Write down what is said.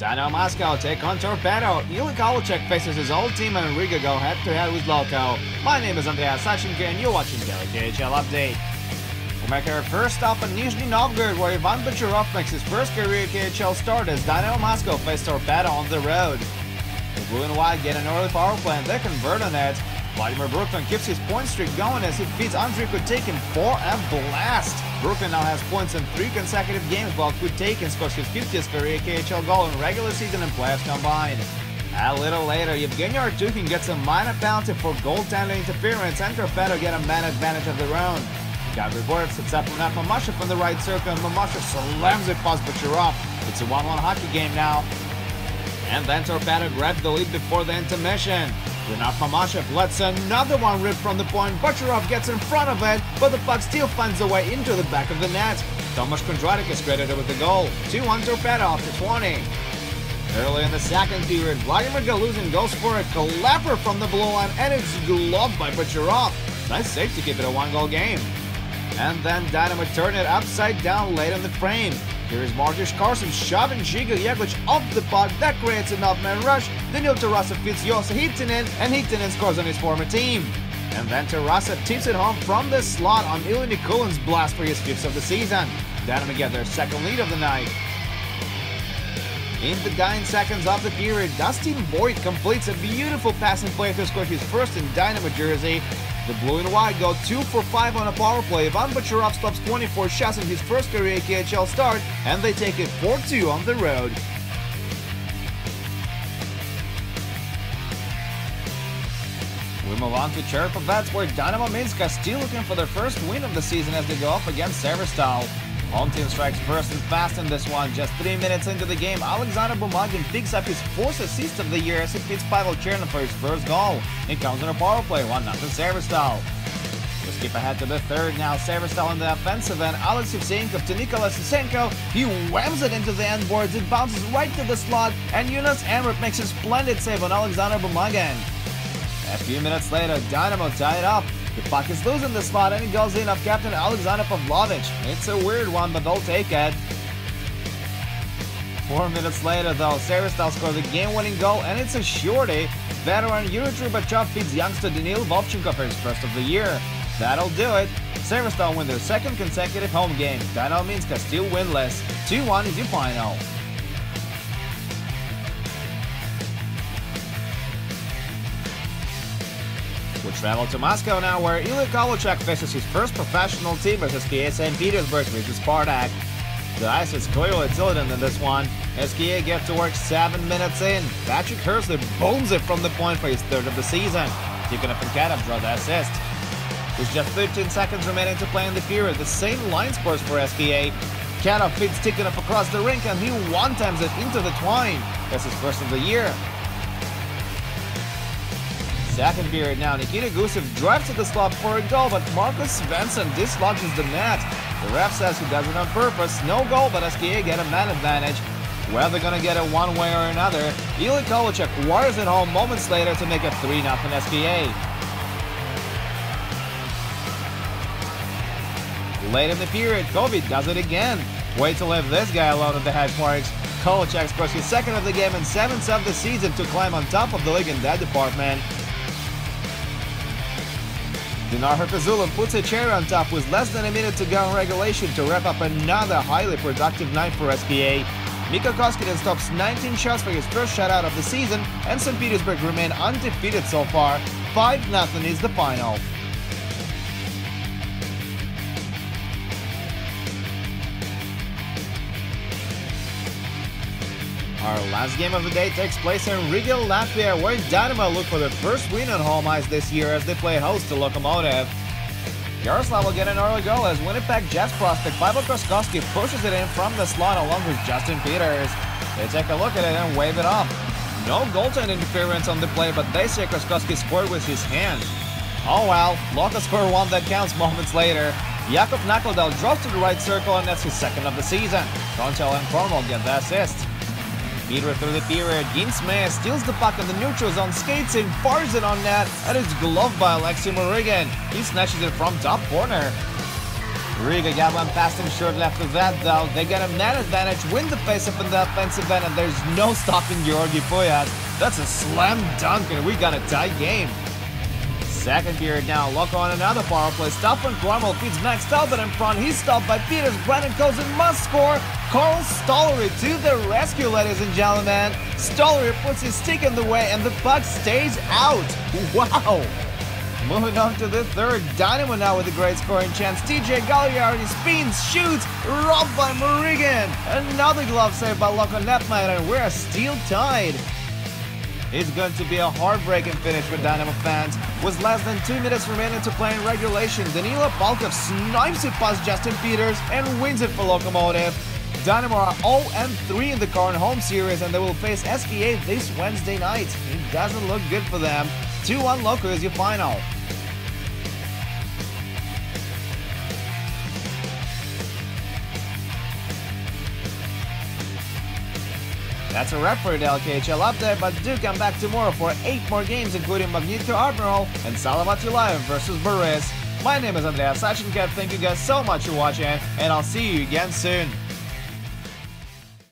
Dynamo Moscow take on Torpedo. Ilya Kovalchuk faces his old team and Riga go head-to-head with Loko. My name is Andreas Sachenko and you're watching Daily KHL Update. We'll make our first stop in Nizhny Novgorod, where Ivan Bacharov makes his first career KHL start as Dynamo Moscow face Torpedo on the road. The blue and white get an early power play and they convert on it. Vladimir Brooklyn keeps his point streak going as he beats Andrei Kutakin for a blast. Brooklyn now has points in 3 consecutive games, while Kutakin scores his 50th career KHL goal in regular season and playoffs combined. A little later, Evgeny Artukin gets a minor penalty for goaltending interference and Torpedo get a man advantage of their own. Gabri Borg sets up Renat Mamashev in the right circle and Mamashev slams it past Bacharov. It's a 1-1 hockey game now. And then Torpedo grabs the lead before the intermission. Renat Mamashev lets another one rip from the point. Bacharov gets in front of it, but the puck still finds a way into the back of the net. Tomasz Kondratik is credited with the goal. 2-1 Torpedo after 20. Early in the second period, Vladimir Galuzin goes for a clapper from the blue line and it's gloved by Bacharov. Nice save to keep it a 1-goal game. And then Dynamo turn it upside down late in the frame. Here is Marcus Carson shoving Žiga Jeglic off the puck. That creates an off-man rush. Daniil Tarasa feeds Josa Hitinen, and Hitinen scores on his former team. And then Tarasa tips it home from the slot on Ilya Nikolin's blast for his 5th of the season. Dynamo get their second lead of the night. In the dying seconds of the period, Dustin Boyd completes a beautiful passing play to score his first in Dynamo jersey. The blue and white go 2 for 5 on a power play. Ivan Bacharov stops 24 shots in his first career KHL start, and they take it 4-2 on the road. We move on to Cherpovets, where Dynamo Minsk are still looking for their first win of the season as they go up against Severstal. Home team strikes first and fast in this one. Just 3 minutes into the game, Alexander Bumagin picks up his 4th assist of the year as he beats Pavel Chernin for his first goal. It comes on a power play, 1-0 Severstal. We skip ahead to the third now. Severstal in the offensive end. Alex Yevsenkov to Nikolai Sisenko. He whams it into the end boards. It bounces right to the slot, and Jonas Enrup makes a splendid save on Alexander Bumagin. A few minutes later, Dynamo tie it up. The puck is loose in the slot and it goes in off captain Alexander Pavlovich. It's a weird one, but they'll take it. 4 minutes later, though, Severstal scores a game-winning goal, and it's a shorty. Veteran Yuri Trubachov feeds youngster Danil Vovchenko for his first of the year. That'll do it. Severstal win their 2nd consecutive home game. Dynamo Minsk are still winless. 2-1 is your final. We travel to Moscow now, where Ilya Kovalchuk faces his first professional team as SKA St. Petersburg versus Spartak. The ice is clearly tilted in this one. SKA gets to work 7 minutes in. Patrick Hursley bones it from the point for his 3rd of the season. Tikhonov and Kadov draw the assist. With just 15 seconds remaining to play in the period, the same line scores for SKA. Kadov feeds Tikhonov across the rink and he one-times it into the twine. That's his first of the year. Second period now, Nikita Gusev drives to the slot for a goal, but Marcus Svensson dislodges the net. The ref says he does it on purpose. No goal, but SKA get a man advantage. Whether they're gonna get it one way or another, Ilya Kovalchuk wires it home moments later to make it 3-0 SKA. Late in the period, Kovi does it again. Way to leave this guy alone at the hash marks. Kovalchuk scores his 2nd of the game and 7th of the season to climb on top of the league in that department. Dinar Herpezulov puts a cherry on top with less than a minute to go in regulation to wrap up another highly productive night for SKA. Mikko Koskinen stops 19 shots for his first shutout of the season, and St. Petersburg remain undefeated so far. 5-0 is the final. Our last game of the day takes place in Riga, Latvia, where Dynamo look for their first win on home ice this year as they play host to Lokomotiv. Yaroslav will get an early goal as Winnipeg Jets prospect Pavel Kroskowski pushes it in from the slot along with Justin Peters. They take a look at it and wave it off. No goaltend interference on the play, but they say Kroskowski scored with his hand. Oh well, Loko scored one that counts moments later. Jakub Nakladel drops to the right circle and that's his 2nd of the season. Konchal and Cornwall get the assist. Peter through the period, Ginsmeier steals the puck in the neutral zone, skates in, fires it on net, and it's gloved by Alexei Murygin. He snatches it from top corner. Riga got one past him shortly after that, though. They got a man advantage, win the face-up in the offensive end, and there's no stopping Georgi Puyat. That's a slam dunk, and we got a tie game. Second period now, Loko on another power play. Stefan Klarmel feeds Max Talbot in front. He's stopped by Peters. Brandon Kozin must score. Carl Stollery to the rescue, ladies and gentlemen. Stollery puts his stick in the way, and the puck stays out. Wow! Moving on to the third, Dynamo now with a great scoring chance. TJ Gagliardi spins, shoots, robbed by Morigan. Another glove save by Loko netminder, and we're still tied. It's going to be a heartbreaking finish for Dynamo fans. With less than 2 minutes remaining to play in regulation, Danila Palkov snipes it past Justin Peters and wins it for Lokomotiv. Dynamo are 0-3 in the current home series, and they will face SKA this Wednesday night. It doesn't look good for them. 2-1 Loko is your final. That's a wrap for the KHL update, but do come back tomorrow for 8 more games, including Magnitko Admiral and Salavat Ulayev versus Boris. My name is Andrea Sachenko. Thank you guys so much for watching, and I'll see you again soon.